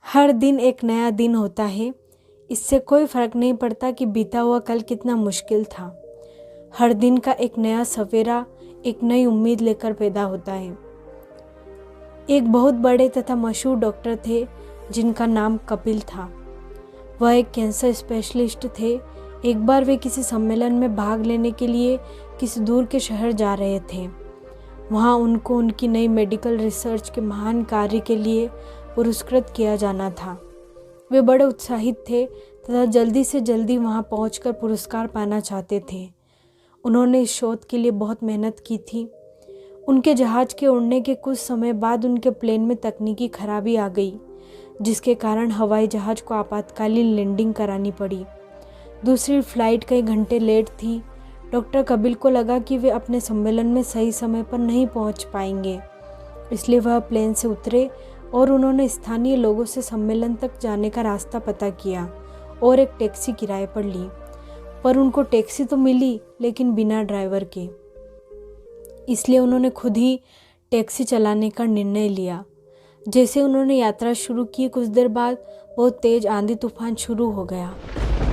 हर दिन एक नया दिन होता है। इससे कोई फ़र्क नहीं पड़ता कि बीता हुआ कल कितना मुश्किल था। हर दिन का एक नया सवेरा एक नई उम्मीद लेकर पैदा होता है। एक बहुत बड़े तथा मशहूर डॉक्टर थे जिनका नाम कपिल था। वह एक कैंसर स्पेशलिस्ट थे। एक बार वे किसी सम्मेलन में भाग लेने के लिए किसी दूर के शहर जा रहे थे। वहाँ उनको उनकी नई मेडिकल रिसर्च के महान कार्य के लिए पुरस्कृत किया जाना था। वे बड़े उत्साहित थे तथा जल्दी से जल्दी वहाँ पहुंचकर पुरस्कार पाना चाहते थे। उन्होंने इस शोध के लिए बहुत मेहनत की थी। उनके जहाज़ के उड़ने के कुछ समय बाद उनके प्लेन में तकनीकी खराबी आ गई, जिसके कारण हवाई जहाज़ को आपातकालीन लैंडिंग करानी पड़ी। दूसरी फ्लाइट कई घंटे लेट थी। डॉक्टर कपिल को लगा कि वे अपने सम्मेलन में सही समय पर नहीं पहुंच पाएंगे, इसलिए वह प्लेन से उतरे और उन्होंने स्थानीय लोगों से सम्मेलन तक जाने का रास्ता पता किया और एक टैक्सी किराए पर ली। पर उनको टैक्सी तो मिली, लेकिन बिना ड्राइवर के। इसलिए उन्होंने खुद ही टैक्सी चलाने का निर्णय लिया। जैसे उन्होंने यात्रा शुरू की, कुछ देर बाद बहुत तेज आंधी तूफान शुरू हो गया।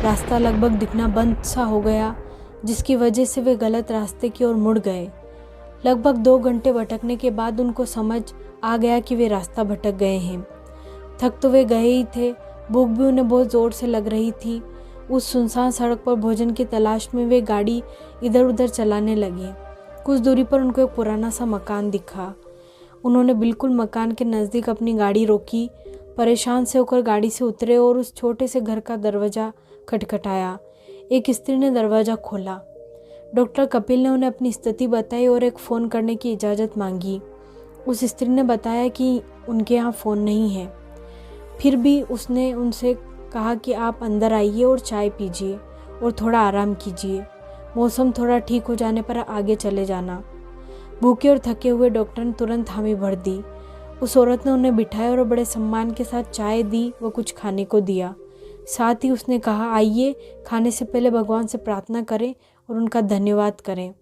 रास्ता लगभग दिखना बंद सा हो गया, जिसकी वजह से वे गलत रास्ते की ओर मुड़ गए। लगभग 2 घंटे भटकने के बाद उनको समझ आ गया कि वे रास्ता भटक गए हैं। थक तो वे गए ही थे, भूख भी उन्हें बहुत ज़ोर से लग रही थी। उस सुनसान सड़क पर भोजन की तलाश में वे गाड़ी इधर उधर चलाने लगे। कुछ दूरी पर उनको एक पुराना सा मकान दिखा। उन्होंने बिल्कुल मकान के नज़दीक अपनी गाड़ी रोकी। परेशान से होकर गाड़ी से उतरे और उस छोटे से घर का दरवाज़ा खटखटाया। एक स्त्री ने दरवाज़ा खोला। डॉक्टर कपिल ने उन्हें अपनी स्थिति बताई और एक फ़ोन करने की इजाज़त मांगी। उस स्त्री ने बताया कि उनके यहाँ फ़ोन नहीं है। फिर भी उसने उनसे कहा कि आप अंदर आइए और चाय पीजिए और थोड़ा आराम कीजिए। मौसम थोड़ा ठीक हो जाने पर आगे चले जाना। भूखे और थके हुए डॉक्टर ने तुरंत हामी भर दी। उस औरत ने उन्हें बिठाया और बड़े सम्मान के साथ चाय दी व कुछ खाने को दिया। साथ ही उसने कहा, आइए, खाने से पहले भगवान से प्रार्थना करें और उनका धन्यवाद करें।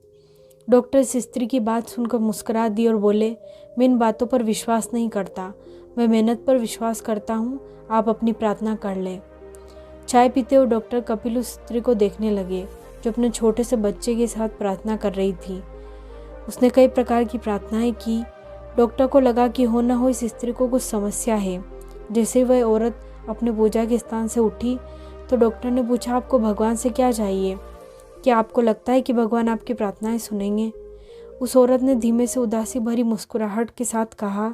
डॉक्टर इस स्त्री की बात सुनकर मुस्कुरा दी और बोले, मैं इन बातों पर विश्वास नहीं करता, मैं मेहनत पर विश्वास करता हूँ। आप अपनी प्रार्थना कर लें। चाय पीते हुए डॉक्टर कपिल उस स्त्री को देखने लगे जो अपने छोटे से बच्चे के साथ प्रार्थना कर रही थी। उसने कई प्रकार की प्रार्थनाएं की। डॉक्टर को लगा कि हो न हो इस स्त्री को कुछ समस्या है। जैसे वह औरत अपने पूजा के स्थान से उठी तो डॉक्टर ने पूछा, आपको भगवान से क्या चाहिए? क्या आपको लगता है कि भगवान आपकी प्रार्थनाएं सुनेंगे? उस औरत ने धीमे से उदासी भरी मुस्कुराहट के साथ कहा,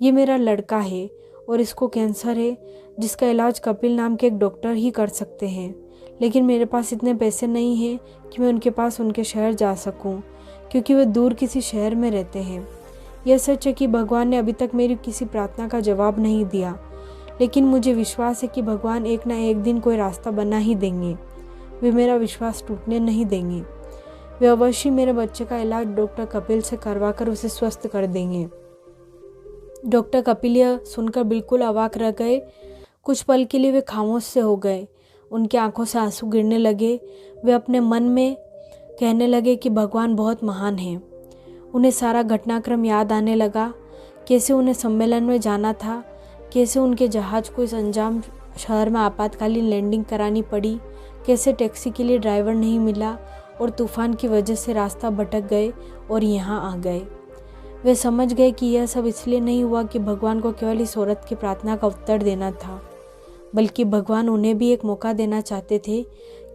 ये मेरा लड़का है और इसको कैंसर है, जिसका इलाज कपिल नाम के एक डॉक्टर ही कर सकते हैं। लेकिन मेरे पास इतने पैसे नहीं हैं कि मैं उनके पास उनके शहर जा सकूं, क्योंकि वे दूर किसी शहर में रहते हैं। यह सच है कि भगवान ने अभी तक मेरी किसी प्रार्थना का जवाब नहीं दिया, लेकिन मुझे विश्वास है कि भगवान एक ना एक दिन कोई रास्ता बना ही देंगे। वे मेरा विश्वास टूटने नहीं देंगे। वे अवश्य मेरे बच्चे का इलाज डॉक्टर कपिल से करवाकर उसे स्वस्थ कर देंगे। डॉक्टर कपिल यह सुनकर बिल्कुल अवाक रह गए। कुछ पल के लिए वे खामोश से हो गए। उनकी आंखों से आंसू गिरने लगे। वे अपने मन में कहने लगे कि भगवान बहुत महान है। उन्हें सारा घटनाक्रम याद आने लगा, कैसे उन्हें सम्मेलन में जाना था, कैसे उनके जहाज़ को इस अनजान शहर में आपातकालीन लैंडिंग करानी पड़ी, कैसे टैक्सी के लिए ड्राइवर नहीं मिला और तूफान की वजह से रास्ता भटक गए और यहाँ आ गए। वे समझ गए कि यह सब इसलिए नहीं हुआ कि भगवान को केवल इस औरत की प्रार्थना का उत्तर देना था, बल्कि भगवान उन्हें भी एक मौका देना चाहते थे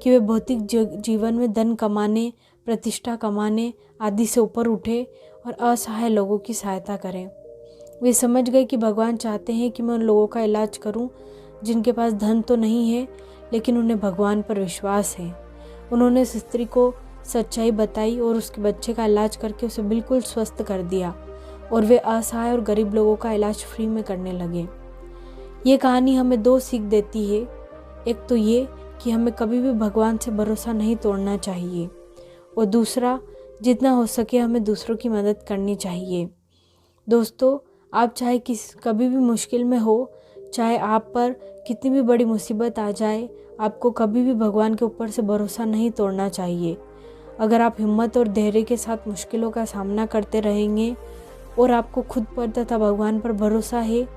कि वे भौतिक जीवन में धन कमाने, प्रतिष्ठा कमाने आदि से ऊपर उठे और असहाय लोगों की सहायता करें। वे समझ गए कि भगवान चाहते हैं कि मैं उन लोगों का इलाज करूं जिनके पास धन तो नहीं है, लेकिन उन्हें भगवान पर विश्वास है। उन्होंने इस स्त्री को सच्चाई बताई और उसके बच्चे का इलाज करके उसे बिल्कुल स्वस्थ कर दिया और वे असहाय और गरीब लोगों का इलाज फ्री में करने लगे। ये कहानी हमें 2 सीख देती है। एक तो ये कि हमें कभी भी भगवान से भरोसा नहीं तोड़ना चाहिए, और दूसरा, जितना हो सके हमें दूसरों की मदद करनी चाहिए। दोस्तों, आप चाहे कभी भी मुश्किल में हो, चाहे आप पर कितनी भी बड़ी मुसीबत आ जाए, आपको कभी भी भगवान के ऊपर से भरोसा नहीं तोड़ना चाहिए। अगर आप हिम्मत और धैर्य के साथ मुश्किलों का सामना करते रहेंगे और आपको खुद पर तथा भगवान पर भरोसा है,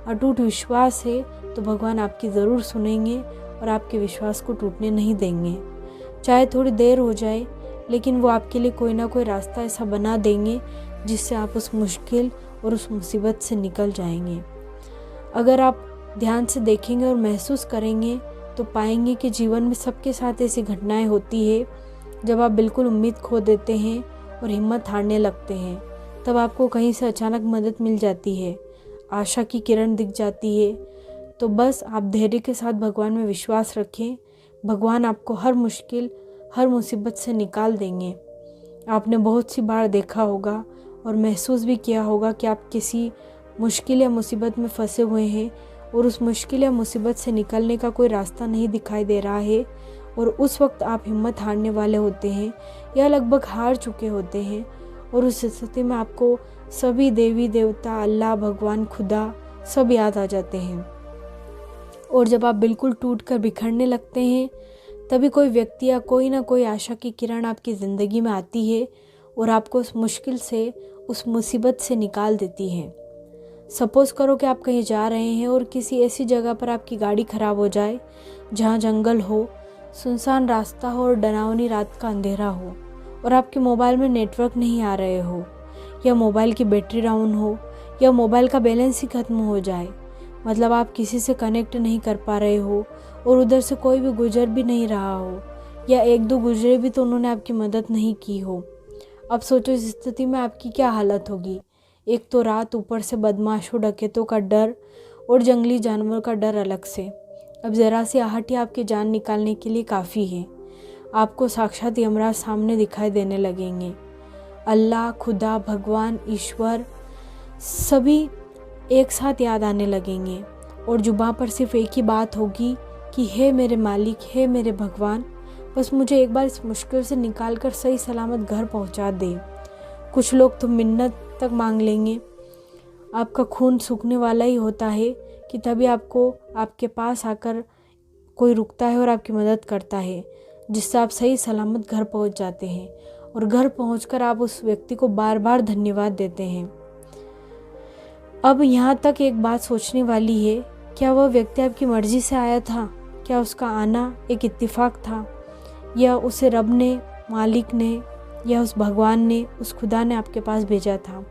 अटूट विश्वास है तो भगवान आपकी ज़रूर सुनेंगे और आपके विश्वास को टूटने नहीं देंगे। चाहे थोड़ी देर हो जाए, लेकिन वो आपके लिए कोई ना कोई रास्ता ऐसा बना देंगे जिससे आप उस मुश्किल और उस मुसीबत से निकल जाएंगे। अगर आप ध्यान से देखेंगे और महसूस करेंगे तो पाएंगे कि जीवन में सबके साथ ऐसी घटनाएं होती है जब आप बिल्कुल उम्मीद खो देते हैं और हिम्मत हारने लगते हैं। तब आपको कहीं से अचानक मदद मिल जाती है, आशा की किरण दिख जाती है। तो बस आप धैर्य के साथ भगवान में विश्वास रखें। भगवान आपको हर मुश्किल, हर मुसीबत से निकाल देंगे। आपने बहुत सी बार देखा होगा और महसूस भी किया होगा कि आप किसी मुश्किल या मुसीबत में फंसे हुए हैं और उस मुश्किल या मुसीबत से निकलने का कोई रास्ता नहीं दिखाई दे रहा है, और उस वक्त आप हिम्मत हारने वाले होते हैं या लगभग हार चुके होते हैं। और उस स्थिति में आपको सभी देवी देवता, अल्लाह, भगवान, खुदा सब याद आ जाते हैं। और जब आप बिल्कुल टूट कर बिखरने लगते हैं, तभी कोई व्यक्ति या कोई ना कोई आशा की किरण आपकी ज़िंदगी में आती है और आपको उस मुश्किल से, उस मुसीबत से निकाल देती है। सपोज़ करो कि आप कहीं जा रहे हैं और किसी ऐसी जगह पर आपकी गाड़ी ख़राब हो जाए जहाँ जंगल हो, सुनसान रास्ता हो और डरावनी रात का अंधेरा हो, और आपके मोबाइल में नेटवर्क नहीं आ रहे हो, या मोबाइल की बैटरी डाउन हो, या मोबाइल का बैलेंस ही ख़त्म हो जाए। मतलब आप किसी से कनेक्ट नहीं कर पा रहे हो और उधर से कोई भी गुजर भी नहीं रहा हो, या एक दो गुजरे भी तो उन्होंने आपकी मदद नहीं की हो। अब सोचो इस स्थिति में आपकी क्या हालत होगी। एक तो रात, ऊपर से बदमाशों, डकैतों का डर और जंगली जानवरों का डर अलग से। अब ज़रा सी आहट ही आपकी जान निकालने के लिए काफ़ी है। आपको साक्षात यमराज सामने दिखाई देने लगेंगे। अल्लाह, खुदा, भगवान, ईश्वर सभी एक साथ याद आने लगेंगे और जुबां पर सिर्फ एक ही बात होगी कि हे मेरे मालिक, हे मेरे भगवान, बस मुझे एक बार इस मुश्किल से निकाल कर सही सलामत घर पहुंचा दे। कुछ लोग तो मिन्नत तक मांग लेंगे। आपका खून सूखने वाला ही होता है कि तभी आपको आपके पास आकर कोई रुकता है और आपकी मदद करता है, जिससे आप सही सलामत घर पहुंच जाते हैं। और घर पहुंचकर आप उस व्यक्ति को बार बार धन्यवाद देते हैं। अब यहाँ तक एक बात सोचने वाली है, क्या वह व्यक्ति आपकी मर्जी से आया था? क्या उसका आना एक इत्तेफाक था, या उसे रब ने, मालिक ने, या उस भगवान ने, उस खुदा ने आपके पास भेजा था?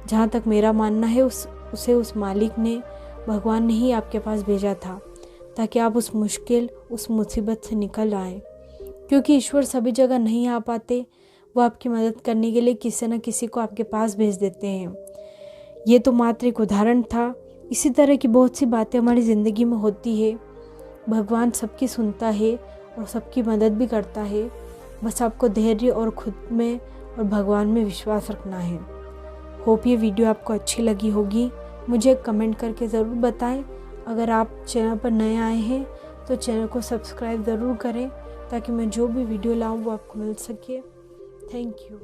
जहाँ तक मेरा मानना है उसे उस मालिक ने, भगवान ने ही आपके पास भेजा था, ताकि आप उस मुश्किल, उस मुसीबत से निकल आएँ। क्योंकि ईश्वर सभी जगह नहीं आ पाते, वो आपकी मदद करने के लिए किसी न किसी को आपके पास भेज देते हैं। ये तो मात्र एक उदाहरण था। इसी तरह की बहुत सी बातें हमारी ज़िंदगी में होती है। भगवान सबकी सुनता है और सबकी मदद भी करता है। बस आपको धैर्य और खुद में और भगवान में विश्वास रखना है। होप ये वीडियो आपको अच्छी लगी होगी। मुझे कमेंट करके ज़रूर बताएं। अगर आप चैनल पर नए आए हैं तो चैनल को सब्सक्राइब ज़रूर करें, ताकि मैं जो भी वीडियो लाऊं वो आपको मिल सके। Thank you.